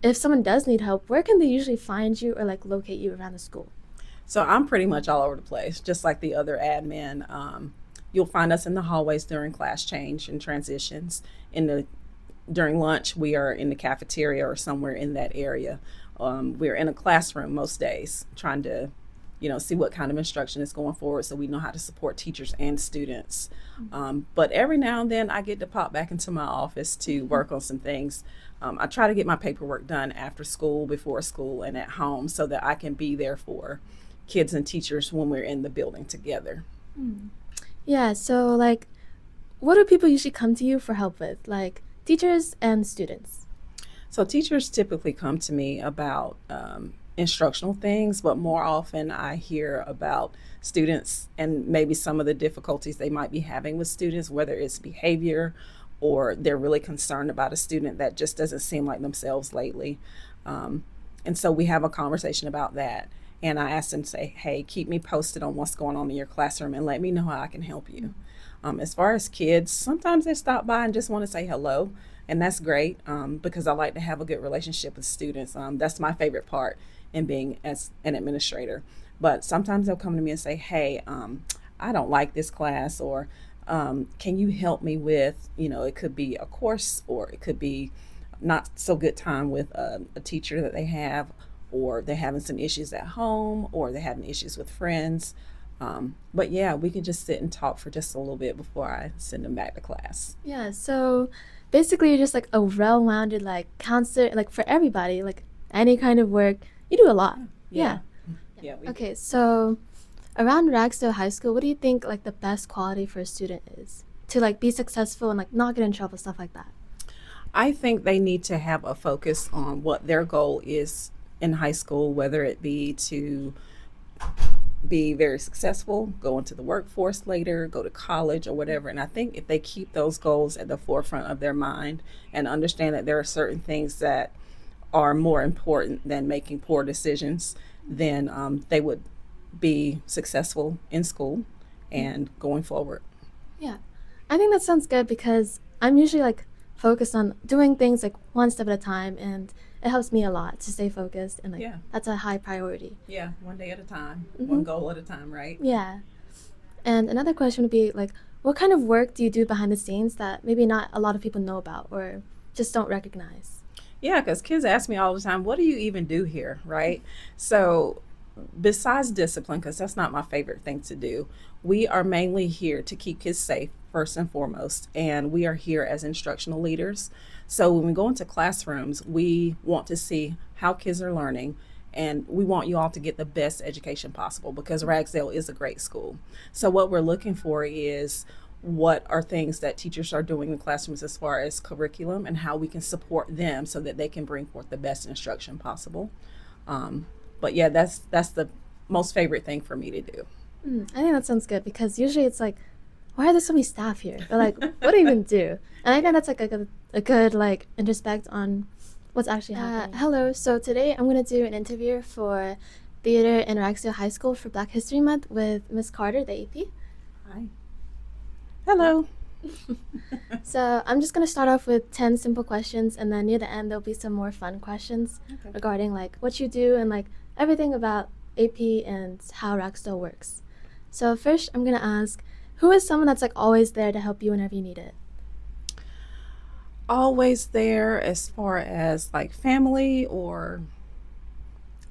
if someone does need help, where can they usually find you or like locate you around the school? So I'm pretty much all over the place, just like the other admin. You'll find us in the hallways during class change and transitions. In the During lunch, we are in the cafeteria or somewhere in that area. We're in a classroom most days, trying to, see what kind of instruction is going forward, so we know how to support teachers and students. But every now and then, I get to pop back into my office to work on some things. I try to get my paperwork done after school, before school, and at home, so that I can be there for kids and teachers when we're in the building together. Mm. Yeah, so like, what do people usually come to you for help with? Like teachers and students? So teachers typically come to me about instructional things, but more often I hear about students and maybe some of the difficulties they might be having with students, whether it's behavior or they're really concerned about a student that just doesn't seem like themselves lately. Um, and so we have a conversation about that. And I ask them to say, hey, keep me posted on what's going on in your classroom and let me know how I can help you. As far as kids, sometimes they stop by and just want to say hello, and that's great, because I like to have a good relationship with students. That's my favorite part in being as an administrator. But sometimes they'll come to me and say, hey, I don't like this class, or can you help me with, it could be a course, or it could be not so good time with a teacher that they have, or they're having some issues at home, or they're having issues with friends. But yeah, we can just sit and talk for just a little bit before I send them back to class. Yeah, so basically you're just like a well-rounded like counselor, like for everybody, like any kind of work. You do a lot. Yeah. Yeah. Yeah, we Okay, so around Ragsdale High School, what do you think like the best quality for a student is to like be successful and like not get in trouble, stuff like that? I think they need to have a focus on what their goal is in high school, whether it be to be very successful, go into the workforce later, go to college or whatever. And I think if they keep those goals at the forefront of their mind and understand that there are certain things that are more important than making poor decisions, then they would be successful in school and going forward. Yeah. I think that sounds good because I'm usually like focused on doing things like one step at a time, and it helps me a lot to stay focused and like Yeah. that's a high priority. Yeah, one day at a time, Hmm. one goal at a time, right? Yeah. And another question would be like, what kind of work do you do behind the scenes that maybe not a lot of people know about or just don't recognize? Yeah, because kids ask me all the time, what do you even do here, right? So, besides discipline, because that's not my favorite thing to do, we are mainly here to keep kids safe, first and foremost, and we are here as instructional leaders. So, when we go into classrooms, we want to see how kids are learning. And we want you all to get the best education possible because Ragsdale is a great school. So, what we're looking for is what are things that teachers are doing in classrooms as far as curriculum and how we can support them so that they can bring forth the best instruction possible. Um, but yeah, that's the most favorite thing for me to do. I think that sounds good because usually it's like, why are there so many staff here? Or like, what do you even do? And I think that's like a good like introspect on what's actually happening. Hello. So today I'm gonna do an interview for theater in Ragsdale High School for Black History Month with Miss Carter, the AP. Hi. Hello. So I'm just gonna start off with 10 simple questions, and then near the end there'll be some more fun questions Okay. regarding like what you do and like everything about AP and how Ragsdale works. So first I'm gonna ask, who is someone that's like always there to help you whenever you need it? Always there as far as like family or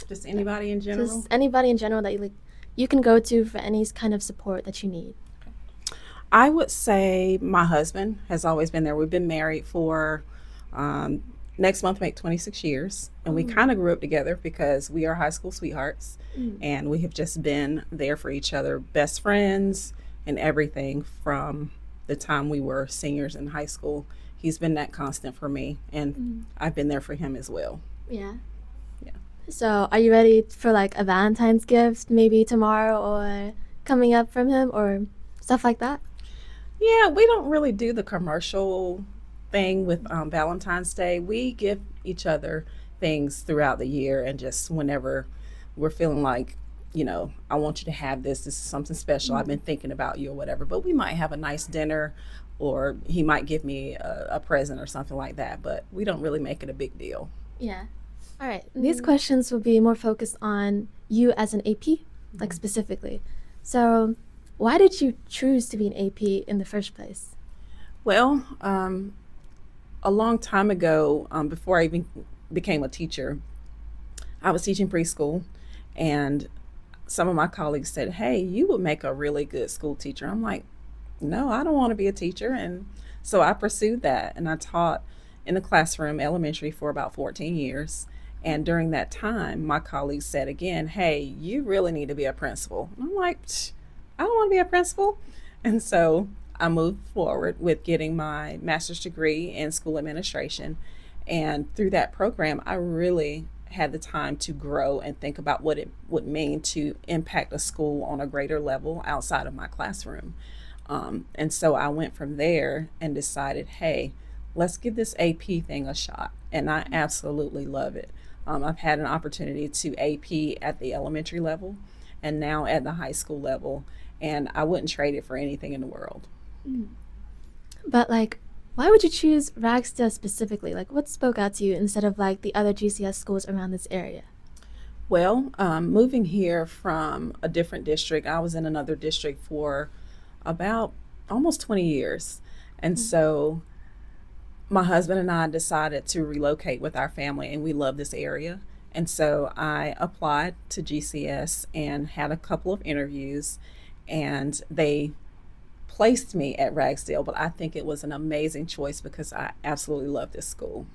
just anybody in general. Just anybody in general that you can go to for any kind of support that you need. I would say my husband has always been there. We've been married for um, next month make 26 years, and we kind of grew up together because we are high school sweethearts, Mm. and we have just been there for each other, best friends, and everything from the time we were seniors in high school. He's been that constant for me, and I've been there for him as well. Yeah. Yeah. So are you ready for like a Valentine's gift maybe tomorrow or coming up from him or stuff like that? Yeah, we don't really do the commercial thing with Valentine's Day. We give each other things throughout the year, and just whenever we're feeling like, I want you to have this. This is something special. I've been thinking about you or whatever. But we might have a nice dinner, or he might give me a present or something like that. But we don't really make it a big deal. Yeah. All right. These questions will be more focused on you as an AP, like specifically. So, why did you choose to be an AP in the first place? Well, a long time ago, before I even became a teacher, I was teaching preschool, and some of my colleagues said, "Hey, you would make a really good school teacher." I'm like, "No, I don't want to be a teacher." And so I pursued that, and I taught in the classroom elementary for about 14 years. And during that time, my colleagues said again, "Hey, you really need to be a principal." And I'm like, "I don't want to be a principal." And so I moved forward with getting my master's degree in school administration. And through that program, I really had the time to grow and think about what it would mean to impact a school on a greater level outside of my classroom. And so I went from there and decided, hey, let's give this AP thing a shot. And I absolutely love it. I've had an opportunity to AP at the elementary level and now at the high school level, and I wouldn't trade it for anything in the world. But like, why would you choose Ragsdale specifically? Like, what spoke out to you instead of like the other GCS schools around this area? Well, moving here from a different district, I was in another district for about almost 20 years. And so my husband and I decided to relocate with our family, and we love this area. And so I applied to GCS and had a couple of interviews, and they placed me at Ragsdale. But I think it was an amazing choice because I absolutely love this school.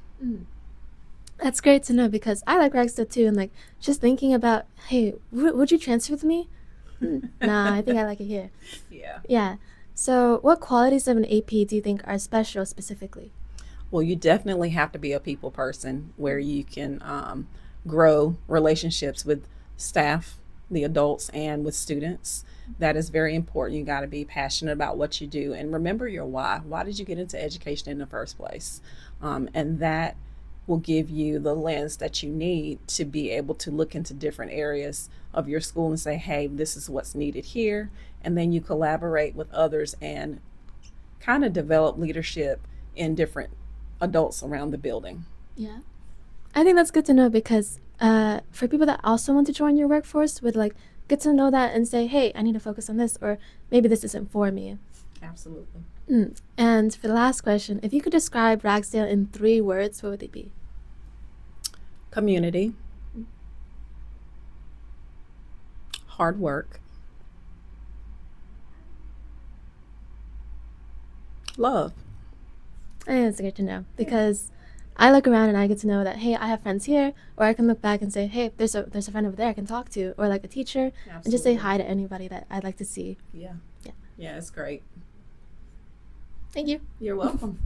That's great to know because I like Ragsdale too. And like, just thinking about, hey, would you transfer with me? Nah, I think I like it here. Yeah. Yeah. So, what qualities of an AP do you think are special specifically? Well, you definitely have to be a people person where you can grow relationships with staff, the adults, and with students. That is very important. You got to be passionate about what you do and remember your why. Why did you get into education in the first place? And that will give you the lens that you need to be able to look into different areas of your school and say, hey, this is what's needed here. And then you collaborate with others and kind of develop leadership in different adults around the building. Yeah. I think that's good to know because for people that also want to join your workforce would like get to know that and say, hey, I need to focus on this, or maybe this isn't for me. Absolutely. And for the last question, if you could describe Ragsdale in 3 words, what would they be? Community, hard work, love. I think that's good to know because I look around and I get to know that, hey, I have friends here, or I can look back and say, hey, there's a friend over there I can talk to, or like a teacher, and just say hi to anybody that I'd like to see. Yeah. Yeah. Yeah, it's great. Thank you. You're welcome.